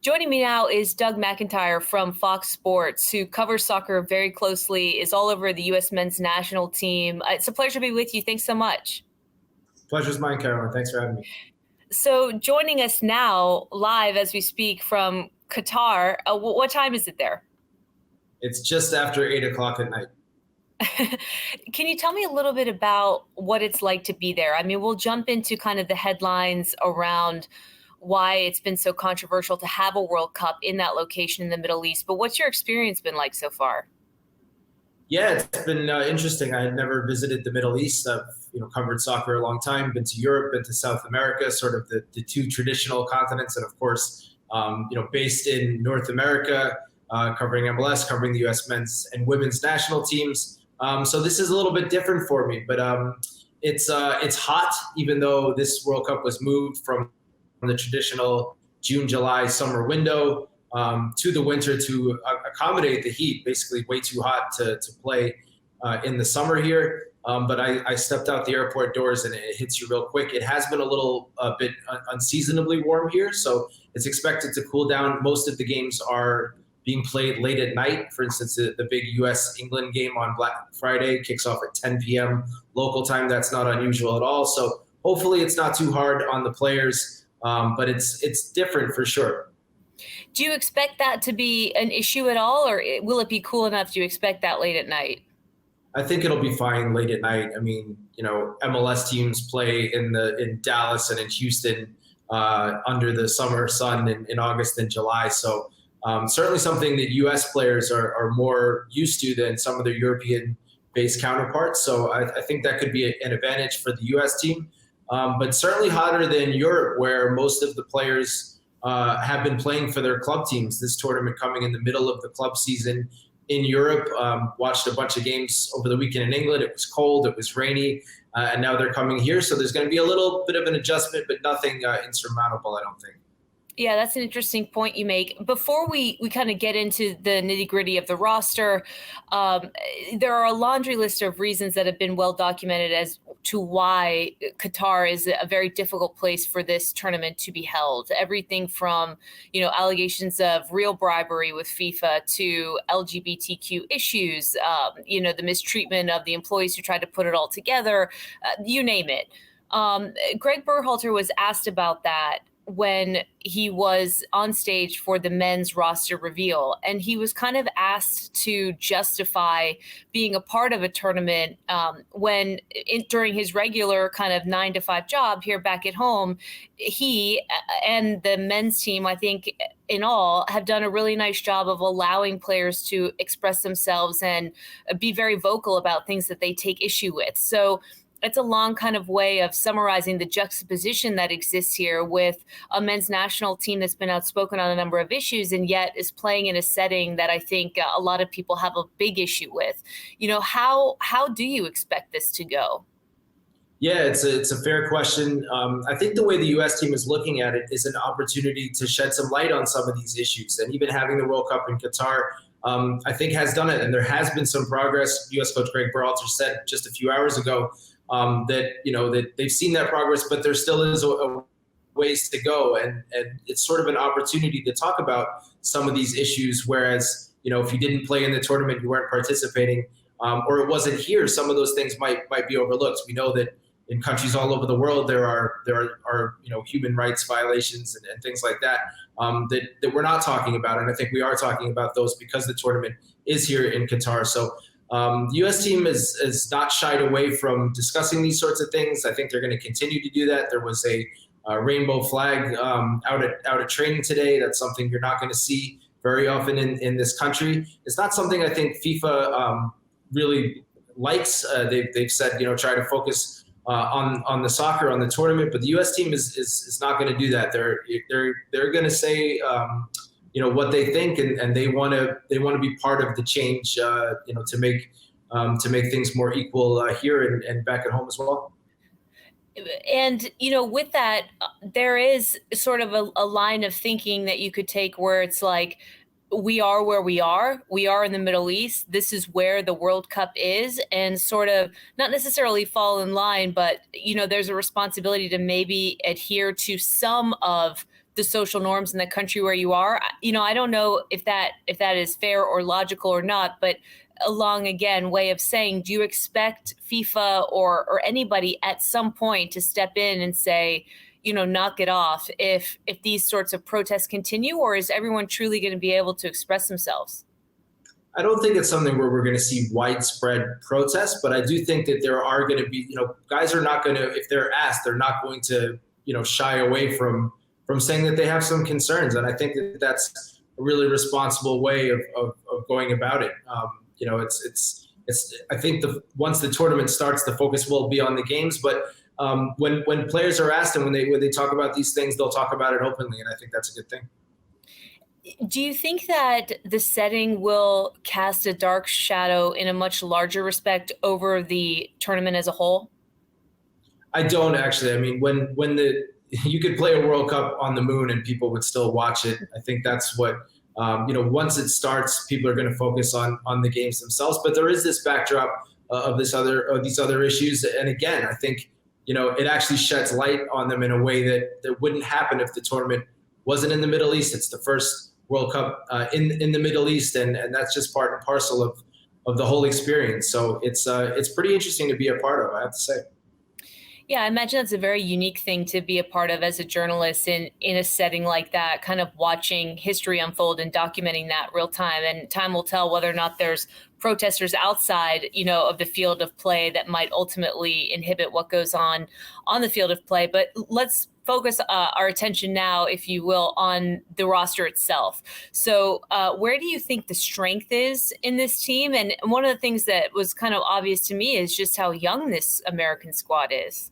Joining me now is Doug McIntyre from Fox Sports, who covers soccer very closely, is all over the U.S. men's national team. It's a pleasure to be with you. Thanks so much. Pleasure's mine, Carolyn. Thanks for having me. So joining us now live as we speak from Qatar, what time is it there? It's just after 8 o'clock at night. Can you tell me a little bit about what it's like to be there? I mean, we'll jump into kind of the headlines around why it's been so controversial to have a World Cup in that location in the Middle East. But what's your experience been like so far? Yeah, it's been interesting. I had never visited the Middle East. I've covered soccer a long time, been to Europe, been to South America, sort of the two traditional continents, and of course, based in North America, covering MLS, covering the U.S. men's and women's national teams. So this is a little bit different for me, but it's hot, even though this World Cup was moved from the traditional June, July summer window to the winter to accommodate the heat. Basically way too hot to play in the summer here. But I stepped out the airport doors and it hits you real quick. It has been a bit unseasonably warm here, so it's expected to cool down. Most of the games are being played late at night. For instance, the big U.S.-England game on Black Friday kicks off at 10 p.m. local time. That's not unusual at all. So hopefully it's not too hard on the players, but it's different for sure. Do you expect that to be an issue at all, or will it be cool enough? Do you expect that late at night? I think it'll be fine late at night. I mean, MLS teams play in Dallas and in Houston under the summer sun in August and July. So certainly something that U.S. players are more used to than some of their European-based counterparts. So I think that could be an advantage for the U.S. team, but certainly hotter than Europe, where most of the players have been playing for their club teams. This tournament coming in the middle of the club season in Europe. Watched a bunch of games over the weekend in England. It was cold, it was rainy, and now they're coming here. So there's going to be a little bit of an adjustment, but nothing insurmountable, I don't think. Yeah, that's an interesting point you make. Before we kind of get into the nitty-gritty of the roster, there are a laundry list of reasons that have been well documented as to why Qatar is a very difficult place for this tournament to be held. Everything from, allegations of real bribery with FIFA to LGBTQ issues, the mistreatment of the employees who tried to put it all together, you name it. Greg Berhalter was asked about that when he was on stage for the men's roster reveal, and he was kind of asked to justify being a part of a tournament during his regular kind of 9-to-5 job here back at home. He and the men's team, I think in all, have done a really nice job of allowing players to express themselves and be very vocal about things that they take issue with. So it's a long kind of way of summarizing the juxtaposition that exists here with a men's national team that's been outspoken on a number of issues and yet is playing in a setting that I think a lot of people have a big issue with. How do you expect this to go? Yeah, it's a fair question. I think the way the U.S. team is looking at it is an opportunity to shed some light on some of these issues. And even having the World Cup in Qatar, I think has done it. And there has been some progress. U.S. coach Greg Berhalter said just a few hours ago that they've seen that progress, but there still is a ways to go. And it's sort of an opportunity to talk about some of these issues. Whereas, if you didn't play in the tournament, you weren't participating, or it wasn't here, some of those things might be overlooked. We know that in countries all over the world, there are human rights violations and things like that, that we're not talking about. And I think we are talking about those because the tournament is here in Qatar. So the U.S. team is not shied away from discussing these sorts of things. I think they're going to continue to do that. There was a rainbow flag out at training today. That's something you're not going to see very often in this country. It's not something I think FIFA really likes. They've said, try to focus on the soccer, on the tournament, but the U.S. team is not going to do that. They're going to say what they think, and they want to be part of the change, to make things more equal here and back at home as well. And, with that, there is sort of a line of thinking that you could take where it's like, we are where we are. We are in the Middle East. This is where the World Cup is, and sort of not necessarily fall in line, but, there's a responsibility to maybe adhere to some of the social norms in the country where you are. I don't know if that is fair or logical or not, but along, again, way of saying, do you expect FIFA or anybody at some point to step in and say, knock it off if these sorts of protests continue, or is everyone truly going to be able to express themselves? I don't think it's something where we're going to see widespread protests, but I do think that there are going to be, guys are not going to, if they're asked, they're not going to, shy away from saying that they have some concerns. And I think that that's a really responsible way of going about it. I think once the tournament starts, the focus will be on the games, but when players are asked and when they talk about these things, they'll talk about it openly. And I think that's a good thing. Do you think that the setting will cast a dark shadow in a much larger respect over the tournament as a whole? I don't actually. I mean, when you could play a World Cup on the moon and people would still watch it. I think that's what, once it starts, people are going to focus on the games themselves. But there is this backdrop of these other issues. And again, I think, it actually sheds light on them in a way that wouldn't happen if the tournament wasn't in the Middle East. It's the first World Cup in the Middle East, and that's just part and parcel of the whole experience. So it's pretty interesting to be a part of, I have to say. Yeah, I imagine that's a very unique thing to be a part of as a journalist in a setting like that, kind of watching history unfold and documenting that real time. And time will tell whether or not there's protesters outside, of the field of play that might ultimately inhibit what goes on the field of play. But let's focus our attention now, if you will, on the roster itself. So where do you think the strength is in this team? And one of the things that was kind of obvious to me is just how young this American squad is.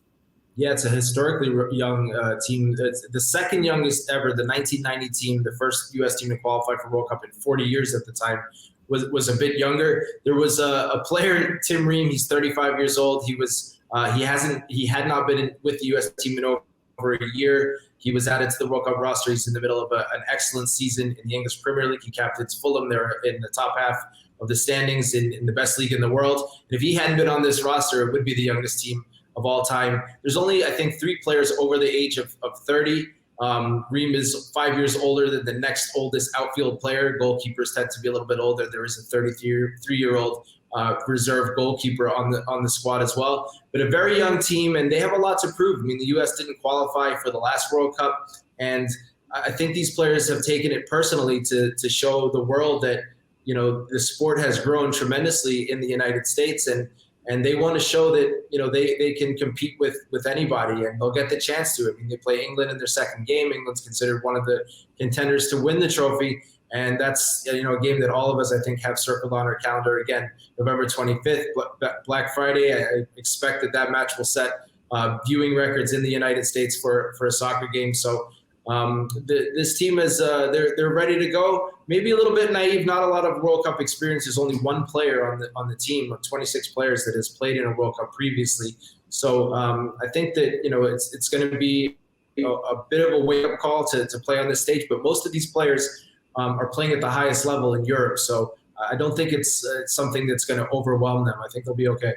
Yeah, it's a historically young team. It's the second youngest ever. The 1990 team, the first U.S. team to qualify for World Cup in 40 years at the time, was a bit younger. There was a player, Tim Ream. He's 35 years old. He had not been with the U.S. team in over a year. He was added to the World Cup roster. He's in the middle of an excellent season in the English Premier League. He captains Fulham. They're in the top half of the standings in the best league in the world. And if he hadn't been on this roster, it would be the youngest team of all time. There's only, I think, 3 players over the age of 30. Ream is 5 years older than the next oldest outfield player. Goalkeepers tend to be a little bit older. There is a 33-year-old reserve goalkeeper on the squad as well. But a very young team, and they have a lot to prove. I mean, the U.S. didn't qualify for the last World Cup, and I think these players have taken it personally to show the world that, the sport has grown tremendously in the United States, and they want to show that, they can compete with anybody, and they'll get the chance to. I mean, they play England in their second game. England's considered one of the contenders to win the trophy. And that's, a game that all of us, I think, have circled on our calendar. Again, November 25th, Black Friday. I expect that match will set viewing records in the United States for a soccer game. So this team is they're ready to go. Maybe a little bit naive, not a lot of World Cup experience. There's only one player on the team of 26 players that has played in a World Cup previously. So I think that it's going to be a bit of a wake-up call to play on this stage. But most of these players are playing at the highest level in Europe. So I don't think it's something that's going to overwhelm them. I think they'll be okay.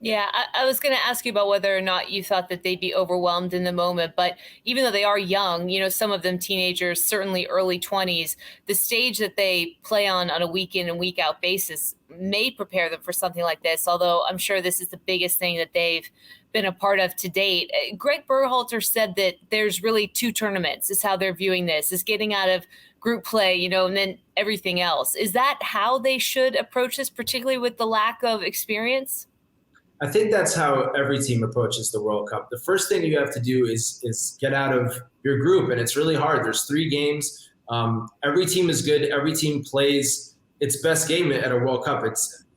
Yeah, I was going to ask you about whether or not you thought that they'd be overwhelmed in the moment. But even though they are young, some of them teenagers, certainly early 20s, the stage that they play on a week in and week out basis may prepare them for something like this. Although I'm sure this is the biggest thing that they've been a part of to date. Greg Berhalter said that there's really 2 tournaments is how they're viewing this, is getting out of group play, and then everything else. Is that how they should approach this, particularly with the lack of experience? I think that's how every team approaches the World Cup. The first thing you have to do is get out of your group, and it's really hard. There's 3 games. Every team is good. Every team plays its best game at a World Cup.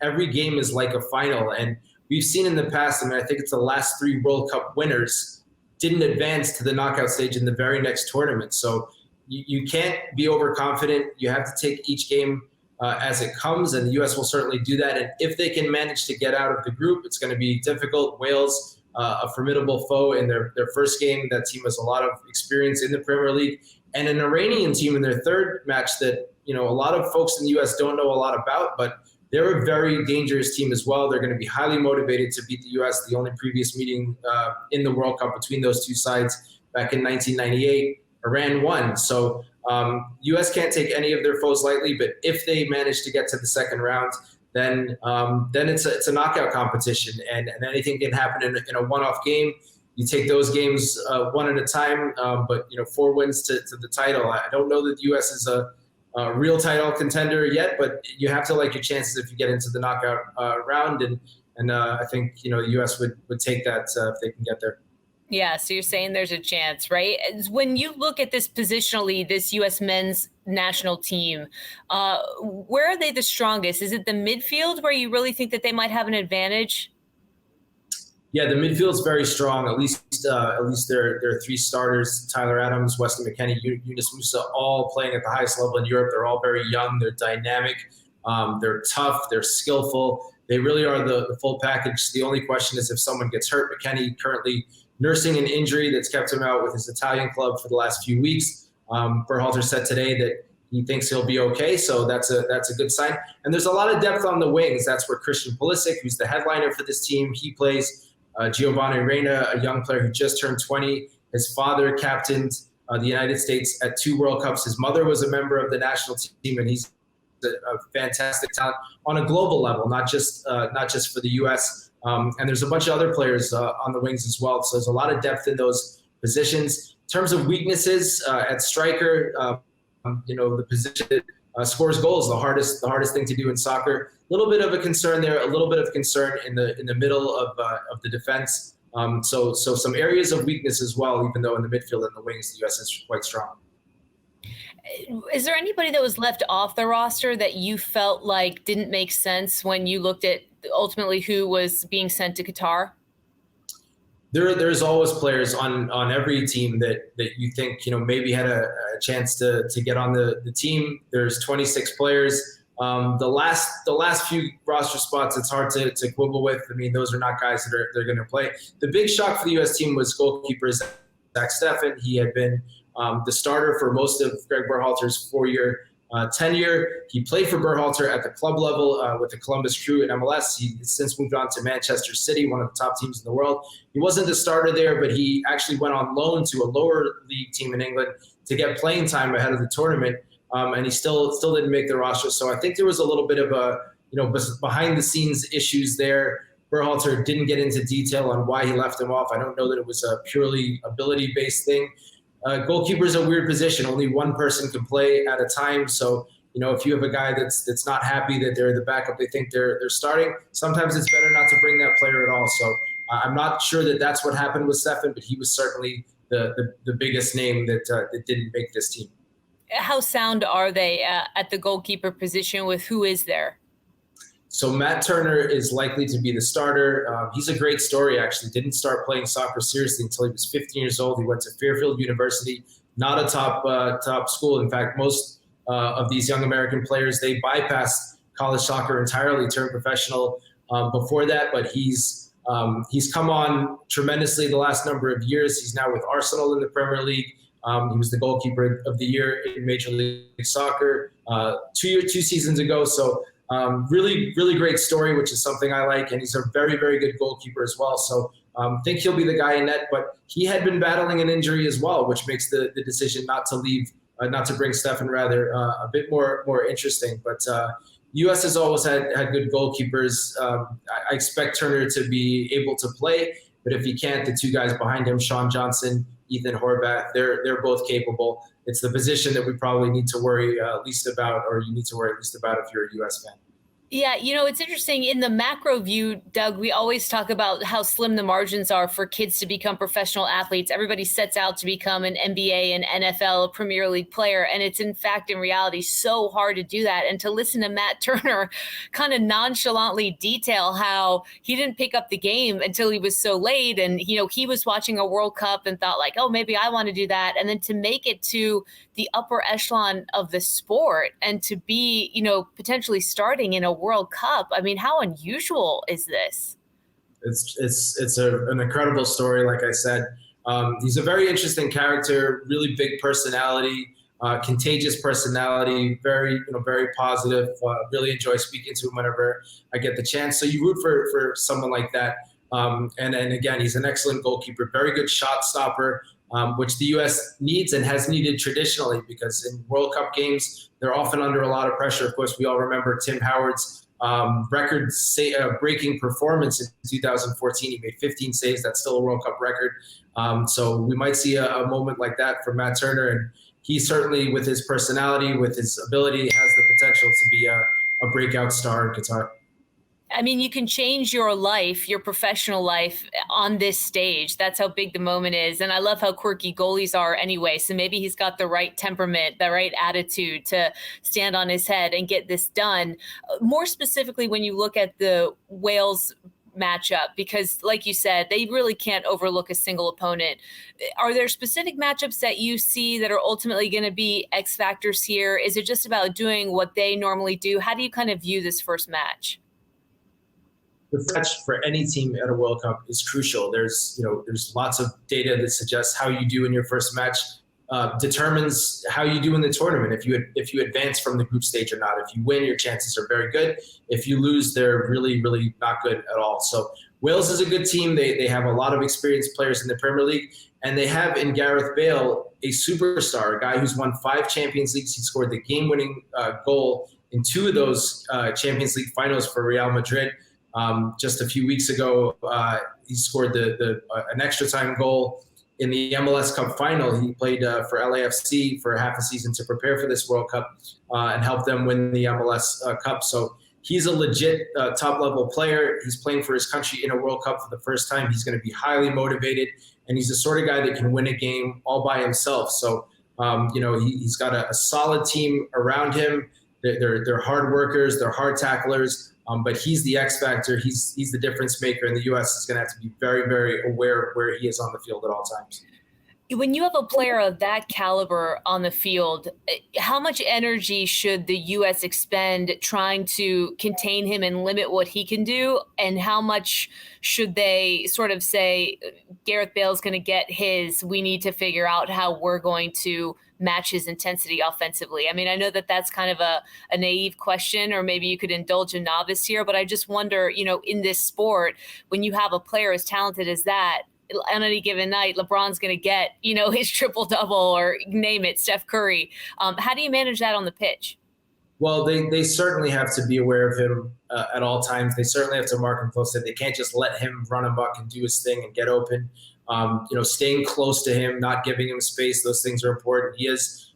Every game is like a final, and we've seen in the past, I think it's the last 3 World Cup winners didn't advance to the knockout stage in the very next tournament. So you can't be overconfident. You have to take each game as it comes, and the U.S. will certainly do that. And if they can manage to get out of the group, it's going to be difficult. Wales, a formidable foe in their first game. That team has a lot of experience in the Premier League. And an Iranian team in their third match that, a lot of folks in the U.S. don't know a lot about, but they're a very dangerous team as well. They're going to be highly motivated to beat the U.S. The only previous meeting in the World Cup between those two sides back in 1998. Iran won. So U.S. can't take any of their foes lightly, but if they manage to get to the second round, then it's a knockout competition, and anything can happen in a one-off game. You take those games one at a time, but 4 wins to the title. I don't know that the U.S. is a real title contender yet, but you have to like your chances if you get into the knockout round, and I think the U.S. would take that if they can get there. Yeah, so you're saying there's a chance, right? When you look at this positionally, this U.S. men's national team, where are they the strongest? Is it the midfield where you really think that they might have an advantage? Yeah, the midfield's very strong. At least their 3 starters: Tyler Adams, Weston McKennie, Yunus Musa, all playing at the highest level in Europe. They're all very young. They're dynamic. They're tough. They're skillful. They really are the full package. The only question is if someone gets hurt. McKennie currently nursing an injury that's kept him out with his Italian club for the last few weeks. Berhalter said today that he thinks he'll be okay, so that's a good sign. And there's a lot of depth on the wings. That's where Christian Pulisic, who's the headliner for this team, he plays. Giovanni Reina, a young player who just turned 20. His father captained the United States at 2 World Cups. His mother was a member of the national team, and he's a fantastic talent on a global level, not just for the U.S. And there's a bunch of other players on the wings as well. So there's a lot of depth in those positions. In terms of weaknesses at striker, the position that scores goals, the hardest thing to do in soccer. A little bit of a concern there, a little bit of concern in the middle of the defense. So some areas of weakness as well, even though in the midfield and the wings, the U.S. is quite strong. Is there anybody that was left off the roster that you felt like didn't make sense when you looked at ultimately who was being sent to Qatar? There's always players on every team that you think maybe had a chance to get on the team. There's 26 players. The last few roster spots, it's hard to quibble with. I mean, those are not guys that they're going to play. The big shock for the U.S. team was goalkeeper Zach Steffen. He had been the starter for most of Greg Berhalter's 4-year tenure. He played for Berhalter at the club level with the Columbus Crew in MLS. He's since moved on to Manchester City, one of the top teams in the world. He wasn't the starter there, but he actually went on loan to a lower league team in England to get playing time ahead of the tournament, and he still didn't make the roster. So I think there was a little bit of a behind the scenes issues there. Berhalter didn't get into detail on why he left him off. I don't know that it was a purely ability based thing. Goalkeeper is a weird position. Only one person can play at a time. So, if you have a guy that's not happy that they're the backup, they think they're starting, sometimes it's better not to bring that player at all. So I'm not sure that that's what happened with Steffen, but he was certainly the biggest name that didn't make this team. How sound are they at the goalkeeper position with who is there? So Matt Turner is likely to be the starter. He's a great story, actually. Didn't start playing soccer seriously until he was 15 years old. He went to Fairfield University, not a top school. In fact, most of these young American players, they bypassed college soccer entirely, turned professional before that. But he's come on tremendously the last number of years. He's now with Arsenal in the Premier League. He was the goalkeeper of the year in Major League Soccer 2 seasons ago. So really, really great story, which is something I like. And he's a very, very good goalkeeper as well. So think he'll be the guy in net. But he had been battling an injury as well, which makes the decision not to bring Steffen rather a bit more interesting. But U.S. has always had good goalkeepers. I expect Turner to be able to play. But if he can't, the 2 guys behind him, Sean Johnson, Ethan Horvath, they're both capable. It's the position that we probably need to worry least about, or you need to worry least about if you're a U.S. fan. Yeah, it's interesting. In the macro view, Doug, we always talk about how slim the margins are for kids to become professional athletes. Everybody sets out to become an NBA, an NFL, a Premier League player. And it's in fact, in reality, so hard to do that. And to listen to Matt Turner kind of nonchalantly detail how he didn't pick up the game until he was so late. And, he was watching a World Cup and thought like, oh, maybe I want to do that. And then to make it to the upper echelon of the sport and to be, potentially starting in a World Cup. I mean, how unusual is this? It's an incredible story. Like I said, he's a very interesting character, really big personality, contagious personality, very positive. Really enjoy speaking to him whenever I get the chance. So you root for someone like that. And again, he's an excellent goalkeeper, very good shot stopper. which the U.S. needs and has needed traditionally, because in World Cup games, they're often under a lot of pressure. Of course, we all remember Tim Howard's record-breaking performance in 2014. He made 15 saves. That's still a World Cup record. So we might see a moment like that from Matt Turner. And he certainly, with his personality, with his ability, has the potential to be a breakout star in Qatar. I mean, you can change your life, your professional life on this stage. That's how big the moment is. And I love how quirky goalies are anyway. So maybe he's got the right temperament, the right attitude to stand on his head and get this done. More specifically, when you look at the Wales matchup, because like you said, they really can't overlook a single opponent. Are there specific matchups that you see that are ultimately going to be X factors here? Is it just about doing what they normally do? How do you kind of view this first match? The match for any team at a World Cup is crucial. There's lots of data that suggests how you do in your first match determines how you do in the tournament. If you advance from the group stage or not. If you win, your chances are very good. If you lose, they're really, really not good at all. So Wales is a good team. They have a lot of experienced players in the Premier League, and they have in Gareth Bale a superstar, a guy who's won 5 Champions Leagues. He scored the game-winning goal in 2 of those Champions League finals for Real Madrid. Just a few weeks ago, he scored an extra time goal in the MLS Cup final. He played for LAFC for half a season to prepare for this World Cup and help them win the MLS Cup. So he's a legit top-level player. He's playing for his country in a World Cup for the first time. He's going to be highly motivated, and he's the sort of guy that can win a game all by himself. So, he's got a solid team around him. They're hard workers. They're hard tacklers. But he's the X factor. He's the difference maker, and the U.S. is going to have to be very, very aware of where he is on the field at all times. When you have a player of that caliber on the field, how much energy should the U.S. expend trying to contain him and limit what he can do? And how much should they sort of say, Gareth Bale's going to get his, we need to figure out how we're going to match his intensity offensively? I mean, I know that that's kind of a naive question, or maybe you could indulge a novice here, but I just wonder, in this sport, when you have a player as talented as that, on any given night, LeBron's going to get, his triple-double, or name it, Steph Curry. How do you manage that on the pitch? Well, they certainly have to be aware of him at all times. They certainly have to mark him closely. They can't just let him run amok and do his thing and get open. Staying close to him, not giving him space, those things are important. He is,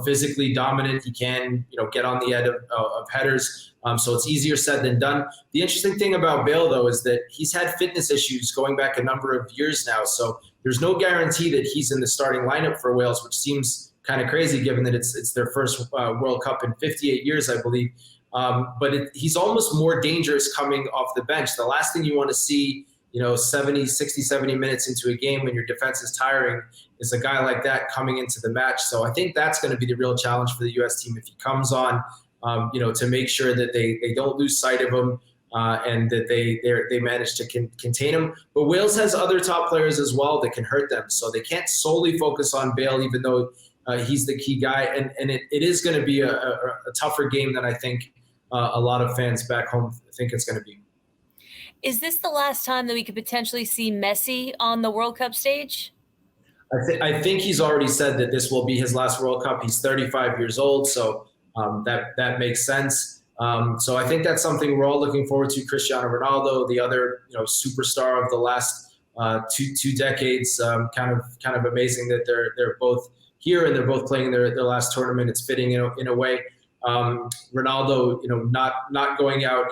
physically dominant. He can, get on the end of headers. So it's easier said than done. The interesting thing about Bale, though, is that he's had fitness issues going back a number of years now. So there's no guarantee that he's in the starting lineup for Wales, which seems kind of crazy given that it's their first World Cup in 58 years, I believe. But he's almost more dangerous coming off the bench. The last thing you want to see, 70 minutes into a game when your defense is tiring, is a guy like that coming into the match. So I think that's going to be the real challenge for the U.S. team if he comes on, to make sure that they don't lose sight of him and that they manage to contain him. But Wales has other top players as well that can hurt them. So they can't solely focus on Bale, even though he's the key guy. And it is going to be a tougher game than I think a lot of fans back home think it's going to be. Is this the last time that we could potentially see Messi on the World Cup stage? I think he's already said that this will be his last World Cup. He's 35 years old, so that makes sense. So I think that's something we're all looking forward to. Cristiano Ronaldo, the other superstar of the last two decades. Kind of amazing that they're both here and they're both playing their last tournament. It's fitting in a way. Ronaldo, not going out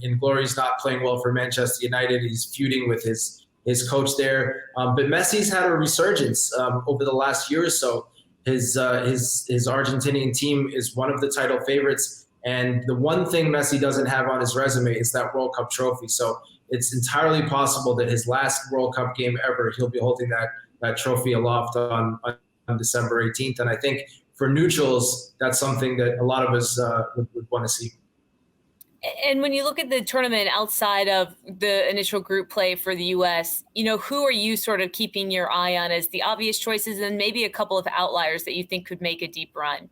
in glory. He's not playing well for Manchester United. He's feuding with his coach there. But Messi's had a resurgence over the last year or so. His Argentinian team is one of the title favorites. And the one thing Messi doesn't have on his resume is that World Cup trophy. So it's entirely possible that his last World Cup game ever, he'll be holding that trophy aloft on December 18th. And I think for neutrals, that's something that a lot of us would want to see. And when you look at the tournament outside of the initial group play for the U.S., who are you sort of keeping your eye on as the obvious choices, and maybe a couple of outliers that you think could make a deep run?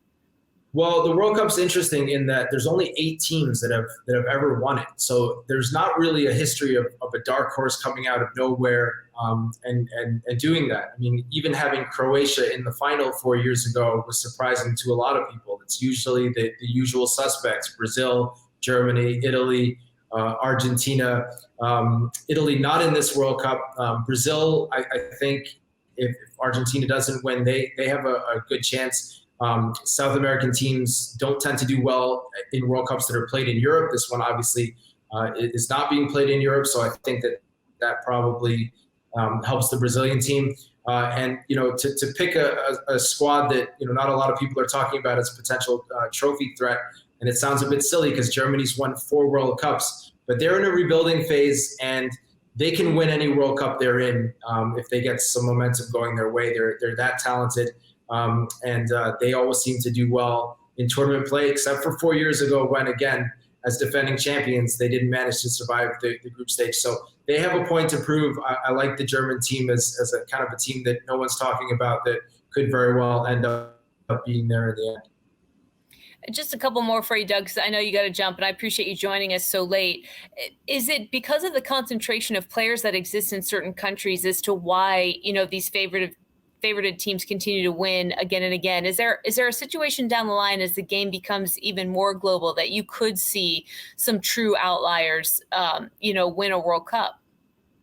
Well, the World Cup's interesting in that there's only 8 teams that have ever won it. So there's not really a history of a dark horse coming out of nowhere and doing that. I mean, even having Croatia in the final 4 years ago was surprising to a lot of people. It's usually the usual suspects: Brazil, Germany, Italy, Argentina. Italy not in this World Cup. Brazil, I think if Argentina doesn't win, they have a good chance. South American teams don't tend to do well in World Cups that are played in Europe. This one obviously is not being played in Europe, so I think that probably helps the Brazilian team. And to pick a squad that not a lot of people are talking about as a potential trophy threat, and it sounds a bit silly because Germany's won 4 World Cups, but they're in a rebuilding phase and they can win any World Cup they're in if they get some momentum going their way. They're that talented. And they always seem to do well in tournament play, except for 4 years ago when, again, as defending champions, they didn't manage to survive the group stage. So they have a point to prove. I like the German team as a kind of a team that no one's talking about that could very well end up being there in the end. Just a couple more for you, Doug, because I know you got to jump, and I appreciate you joining us so late. Is it because of the concentration of players that exist in certain countries as to why, these favorited teams continue to win again and again? Is there a situation down the line as the game becomes even more global that you could see some true outliers, win a World Cup?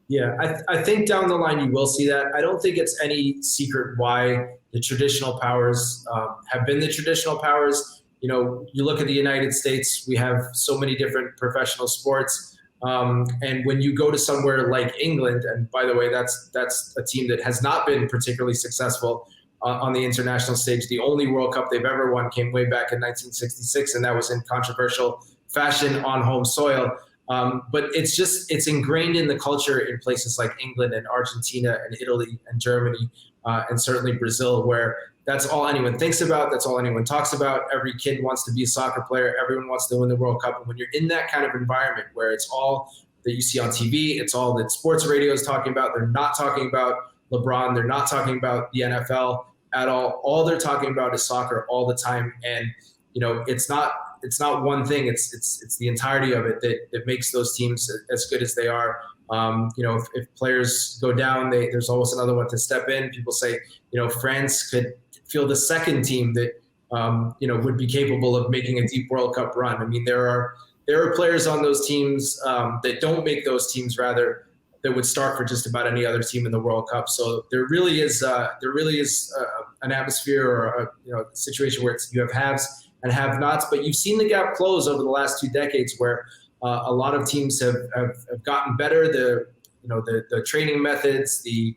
Yeah, I think down the line you will see that. I don't think it's any secret why the traditional powers have been the traditional powers. You look at the United States, we have so many different professional sports. And when you go to somewhere like England, and by the way, that's a team that has not been particularly successful on the international stage. The only World Cup they've ever won came way back in 1966, and that was in controversial fashion on home soil. But it's ingrained in the culture in places like England and Argentina and Italy and Germany and certainly Brazil, where that's all anyone thinks about. That's all anyone talks about. Every kid wants to be a soccer player. Everyone wants to win the World Cup. And when you're in that kind of environment where it's all that you see on TV, it's all that sports radio is talking about. They're not talking about LeBron. They're not talking about the NFL at all. All they're talking about is soccer all the time. And, it's not one thing. It's the entirety of it that makes those teams as good as they are. If players go down, there's always another one to step in. People say, France could feel the second team that would be capable of making a deep World Cup run. I mean, there are players on those teams that don't make those teams, rather, that would start for just about any other team in the World Cup. So there really is an atmosphere or a situation where you have haves and have-nots. But you've seen the gap close over the last 2 decades, where a lot of teams have gotten better. The training methods, the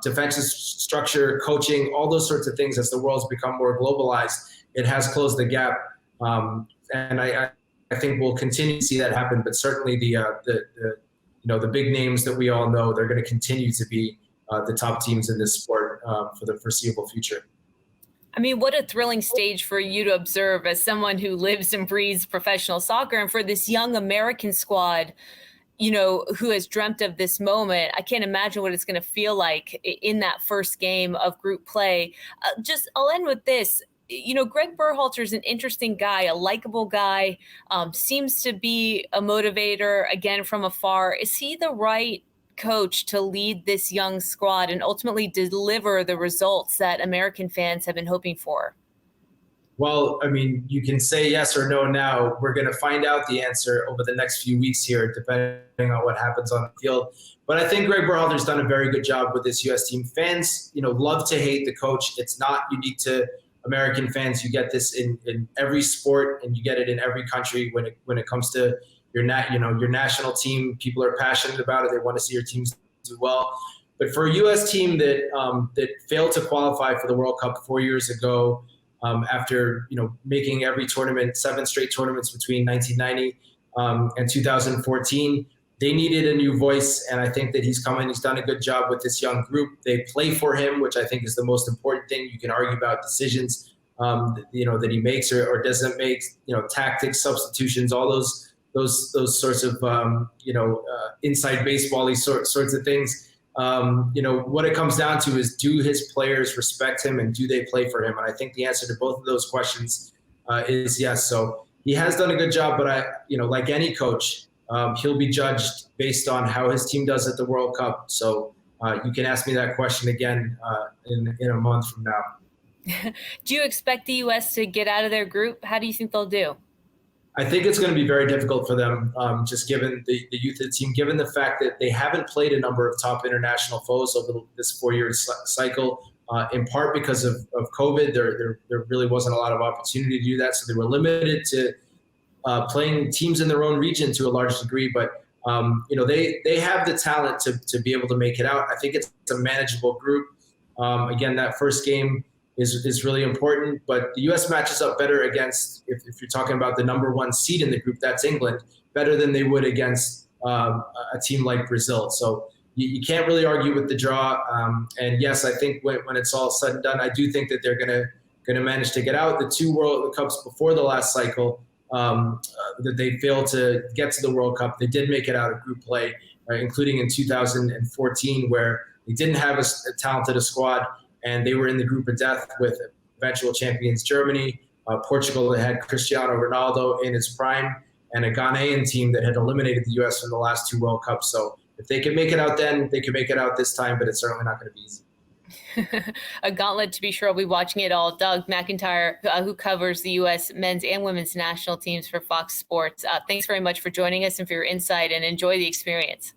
defensive structure, coaching, all those sorts of things. As the world's become more globalized, it has closed the gap, and I think we'll continue to see that happen. But certainly the big names that we all know, they're going to continue to be the top teams in this sport for the foreseeable future. I mean, what a thrilling stage for you to observe as someone who lives and breathes professional soccer, and for this young American squad, who has dreamt of this moment. I can't imagine what it's going to feel like in that first game of group play. I'll end with this. Greg Berhalter is an interesting guy, a likable guy, seems to be a motivator, again, from afar. Is he the right coach to lead this young squad and ultimately deliver the results that American fans have been hoping for? Well, I mean, you can say yes or no now. We're going to find out the answer over the next few weeks here, depending on what happens on the field. But I think Greg Berhalter's done a very good job with this U.S. team. Fans, love to hate the coach. It's not unique to American fans. You get this in every sport, and you get it in every country when it comes to your national team. People are passionate about it. They want to see your teams do well. But for a U.S. team that failed to qualify for the World Cup 4 years ago, after making every tournament, 7 straight tournaments between 1990 and 2014, they needed a new voice, and I think that he's come in. He's done a good job with this young group. They play for him, which I think is the most important thing. You can argue about decisions, that he makes or doesn't make, tactics, substitutions, all those sorts of inside baseball-y sorts of things. What it comes down to is, do his players respect him and do they play for him? And I think the answer to both of those questions is yes. So he has done a good job, but like any coach, he'll be judged based on how his team does at the World Cup. So you can ask me that question again in a month from now. Do you expect the U.S. to get out of their group? How do you think they'll do? I think it's going to be very difficult for them, just given the youth of the team, given the fact that they haven't played a number of top international foes over this 4-year cycle, in part because of COVID. There really wasn't a lot of opportunity to do that, so they were limited to playing teams in their own region to a large degree. But they have the talent to be able to make it out. I think it's a manageable group. Again, that first game is really important, but the U.S. matches up better against, if you're talking about the number 1 seed in the group, that's England, better than they would against a team like Brazil. So you can't really argue with the draw. And yes, I think when it's all said and done, I do think that they're gonna manage to get out. The 2 World Cups before the last cycle, that they failed to get to the World Cup, they did make it out of group play, including in 2014, where they didn't have as talented a squad, and they were in the group of death with eventual champions Germany, Portugal that had Cristiano Ronaldo in his prime, and a Ghanaian team that had eliminated the U.S. from the last 2 World Cups. So if they can make it out then, they can make it out this time, but it's certainly not going to be easy. A gauntlet, to be sure. I'll be watching it all. Doug McIntyre, who covers the U.S. men's and women's national teams for Fox Sports. Thanks very much for joining us and for your insight, and enjoy the experience.